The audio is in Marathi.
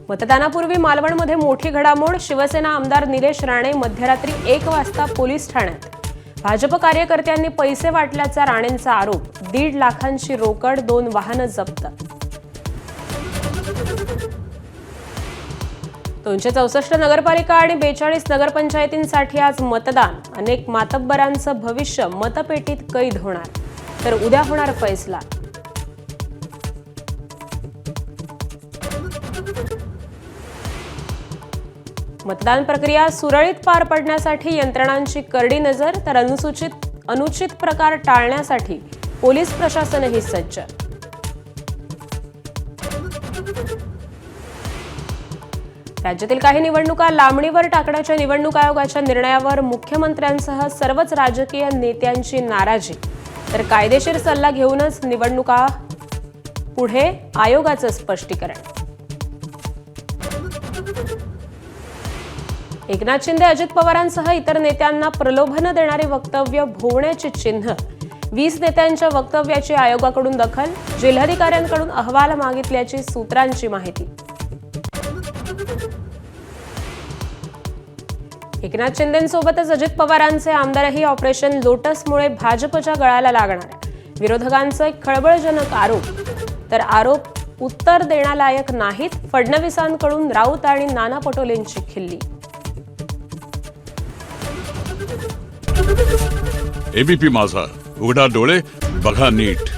मतदानापूर्वी मालवणमध्ये मोठी घडामोड. शिवसेना आमदार निलेश राणे मध्यरात्री 1 वाजता पोलीस ठाण्यात. भाजप कार्यकर्त्यांनी पैसे वाटल्याचा राणेंचा आरोप. 1.5 लाखांची रोकड, 2 वाहनं जप्त. 264 नगरपालिका आणि 42 नगरपंचायतींसाठी आज मतदान. अनेक मातब्बरांचं भविष्य मतपेटीत कैद होणार, तर उद्या होणार फैसला. मतदान प्रक्रिया सुरळीत पार पडण्यासाठी यंत्रणांची करडी नजर, तर अनुचित प्रकार टाळण्यासाठी पोलीस प्रशासनही सज्ज. राज्यातील काही निवडणुका लांबणीवर टाकण्याच्या निवडणूक आयोगाच्या निर्णयावर मुख्यमंत्र्यांसह सर्वच राजकीय नेत्यांची नाराजी, तर कायदेशीर सल्ला घेऊनच निवडणुका पुढे, आयोगाचं स्पष्टीकरण. एकनाथ शिंदे अजित पवारांसह इतर नेत्यांना प्रलोभन देणारी वक्तव्य भोवण्याची चिन्ह. 20 नेत्यांच्या वक्तव्याची आयोगाकडून दखल. जिल्हाधिकाऱ्यांकडून अहवाल मागितल्याची सूत्रांची माहिती. एकनाथ शिंदेंसोबतच अजित पवारांचे आमदारही ऑपरेशन लोटसमुळे भाजपच्या गळाला लागणार. विरोधकांचे खळबळजनक आरोप, तर आरोप उत्तर देण्यालायक नाहीत. फडणवीसांकडून राऊत आणि नाना पटोलेंची खिल्ली. एबीपी माझा, उघडा डोळे बघा नीट.